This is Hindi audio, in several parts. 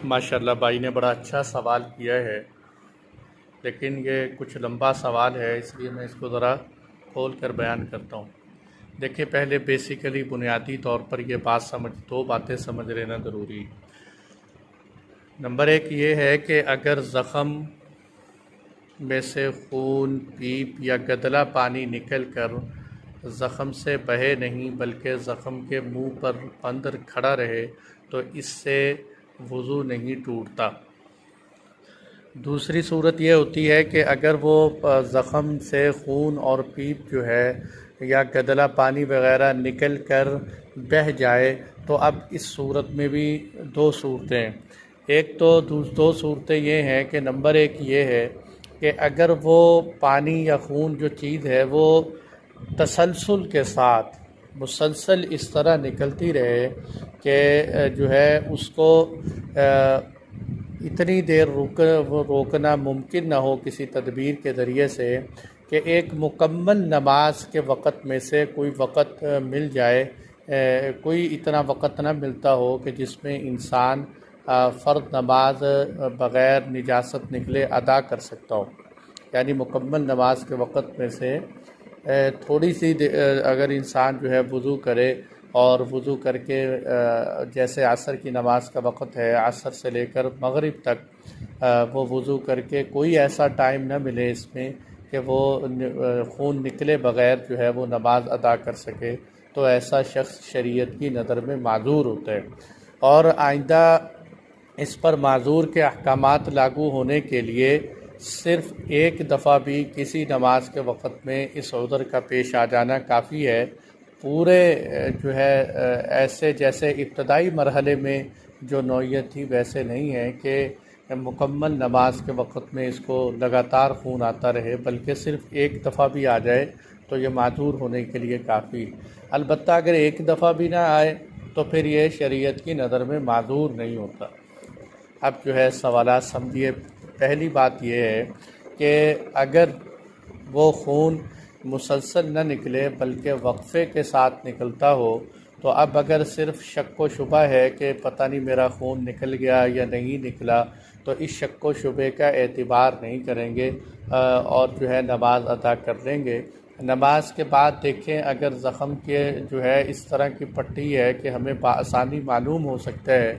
माशाल्लाह भाई ने बड़ा अच्छा सवाल किया है, लेकिन ये कुछ लंबा सवाल है, इसलिए मैं इसको ज़रा खोल कर बयान करता हूँ। देखिए, पहले बेसिकली बुनियादी तौर पर ये बात दो बातें समझ लेना ज़रूरी है। नंबर एक ये है कि अगर ज़ख़म में से खून, पीप या गदला पानी निकल कर ज़ख़म से बहे नहीं बल्कि ज़ख़म के मुंह पर बंद खड़ा रहे तो इससे वज़ू नहीं टूटता। दूसरी सूरत ये होती है कि अगर वो ज़ख़म से खून और पीप जो है या गदला पानी वग़ैरह निकल कर बह जाए तो अब इस सूरत में भी दो सूरतें हैं। एक तो दो सूरतें ये हैं कि नंबर एक ये है कि अगर वो पानी या खून जो चीज़ है वो तसलसल के साथ मुसलसल इस तरह निकलती रहे कि जो है उसको इतनी देर रोकना मुमकिन ना हो किसी तदबीर के ज़रिए से कि एक मुकम्मल नमाज के वक़्त में से कोई वक़्त मिल जाए, कोई इतना वक़्त ना मिलता हो कि जिसमें इंसान फ़र्द नमाज बग़ैर निजासत निकले अदा कर सकता हो। यानी मुकम्मल नमाज के वक़्त में से थोड़ी सी अगर इंसान जो है वज़ू करे और वज़ू करके जैसे असर की नमाज का वक़्त है, असर से लेकर मग़रिब तक वो वज़ू करके कोई ऐसा टाइम ना मिले इसमें कि वो खून निकले बग़ैर जो है वो नमाज अदा कर सके, तो ऐसा शख्स शरीयत की नज़र में माज़ूर होता है। और आइंदा इस पर माज़ूर के अहकामात लागू होने के लिए सिर्फ़ एक दफ़ा भी किसी नमाज के वक़्त में इस उज़्र का पेश आ जाना काफ़ी है। पूरे जो है ऐसे जैसे इब्तदाई मरहले में जो नौइयत थी वैसे नहीं है कि मुकम्मल नमाज के वक़्त में इसको लगातार खून आता रहे, बल्कि सिर्फ़ एक दफ़ा भी आ जाए तो ये माज़ूर होने के लिए काफ़ी। अलबत्ता अगर एक दफ़ा भी ना आए तो फिर ये शरीयत की नज़र में माज़ूर नहीं होता। अब जो है सवालात समझिए। पहली बात ये है कि अगर वो खून मुसलसल न निकले बल्कि वक्फ़े के साथ निकलता हो तो अब अगर सिर्फ़ शक व शुबा है कि पता नहीं मेरा खून निकल गया या नहीं निकला, तो इस शक व शुबे का एतबार नहीं करेंगे और जो है नमाज अदा कर लेंगे। नमाज के बाद देखें अगर ज़ख़म के जो है इस तरह की पट्टी है कि हमें आसानी मालूम हो सकता है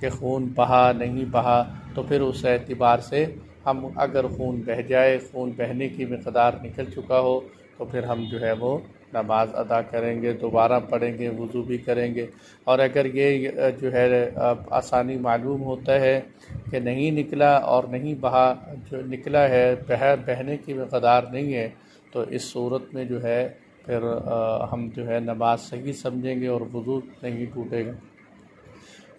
कि खून बहा नहीं बहा, तो फिर उस एतबार से हम अगर खून बह जाए, खून बहने की मिक़दार निकल चुका हो तो फिर हम जो है वो नमाज अदा करेंगे, दोबारा पढ़ेंगे, वज़ू भी करेंगे। और अगर ये जो है आसानी मालूम होता है कि नहीं निकला और नहीं बहा, जो निकला है बहने की मिक़दार नहीं है, तो इस सूरत में जो है फिर हम जो है नमाज सही समझेंगे और वज़ू नहीं टूटेगा।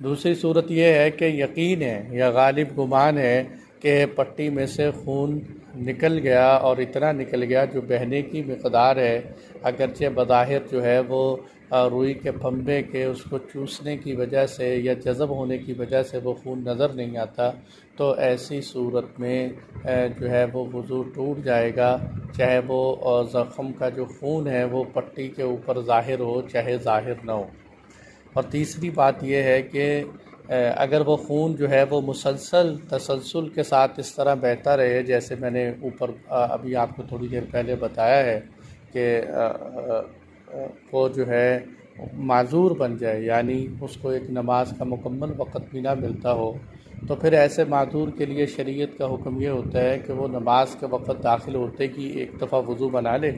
दूसरी सूरत यह है कि यकीन है या गालिब गुमान है कि पट्टी में से खून निकल गया और इतना निकल गया जो बहने की मिक़दार है, अगरचे बज़ाहिर जो है वो रुई के फंबे के उसको चूसने की वजह से या जज़ब होने की वजह से वो खून नज़र नहीं आता, तो ऐसी सूरत में जो है वो वज़ू टूट जाएगा, चाहे वो ज़ख़म का जो खून है वो पट्टी के ऊपर ज़ाहिर हो चाहे ज़ाहिर ना हो। और तीसरी बात यह है कि अगर वो खून जो है वो मुसलसल तसलसल के साथ इस तरह बहता रहे, जैसे मैंने ऊपर अभी आपको थोड़ी देर पहले बताया है कि वो जो है माज़ूर बन जाए, यानी उसको एक नमाज का मुकम्मल वक़्त भी ना मिलता हो, तो फिर ऐसे माज़ूर के लिए शरीयत का हुक्म ये होता है कि वो नमाज के वक़्त दाखिल होते ही एक दफ़ा वज़ू बना ले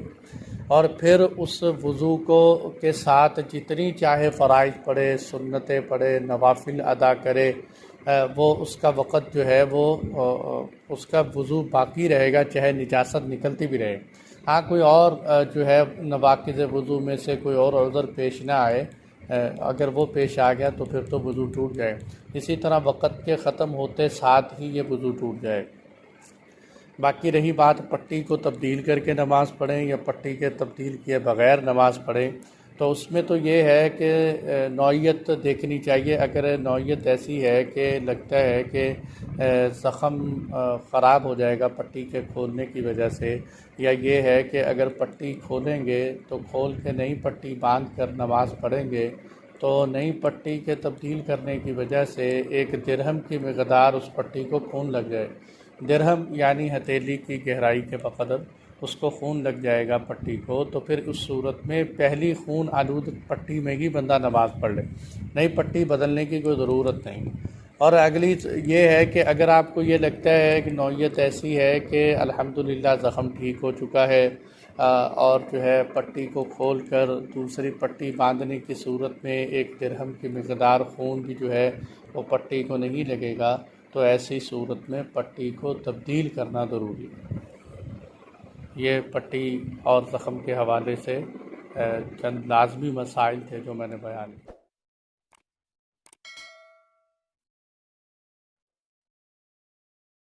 और फिर उस वज़ू को के साथ जितनी चाहे फ़राइज़ पढ़े, सुन्नतें पढ़े, नवाफिल अदा करे, वो उसका वक़्त जो है वो उसका वज़ू बाकी रहेगा चाहे निजासत निकलती भी रहे। हाँ, कोई और जो है नवाक़िज़ वज़ू में से कोई और उज़्र पेश ना आए, अगर वो पेश आ गया तो फिर तो वज़ू टूट जाए। इसी तरह वक़्त के ख़त्म होते साथ ही ये वज़ू टूट जाए। बाकी रही बात पट्टी को तब्दील करके नमाज़ पढ़ें या पट्टी के तब्दील किए बग़ैर नमाज़ पढ़ें, तो उसमें तो ये है कि नौइयत देखनी चाहिए। अगर नौइयत ऐसी है कि लगता है कि ज़ख़म ख़राब हो जाएगा पट्टी के खोलने की वजह से, या ये है कि अगर पट्टी खोलेंगे तो खोल के नई पट्टी बांध कर नमाज़ पढ़ेंगे तो नई पट्टी के तब्दील करने की वजह से एक दिरहम की मकदार उस पट्टी को खून लग जाए। दिरहम यानी हथेली की गहराई के बक़दर उसको खून लग जाएगा पट्टी को, तो फिर उस सूरत में पहली खून आलूद पट्टी में ही बंदा नमाज़ पढ़ ले, नई पट्टी बदलने की कोई ज़रूरत नहीं। और अगली ये है कि अगर आपको ये लगता है कि नौइयत ऐसी है कि अल्हम्दुलिल्लाह ज़ख़म ठीक हो चुका है और जो है पट्टी को खोल कर दूसरी पट्टी बांधने की सूरत में एक दिरहम की मकदार खून भी जो है वो पट्टी को नहीं लगेगा, तो ऐसी सूरत में पट्टी को तब्दील करना ज़रूरी है। ये पट्टी और ज़ख़म के हवाले से चंद लाज़मी मसाइल थे जो मैंने बयान किए।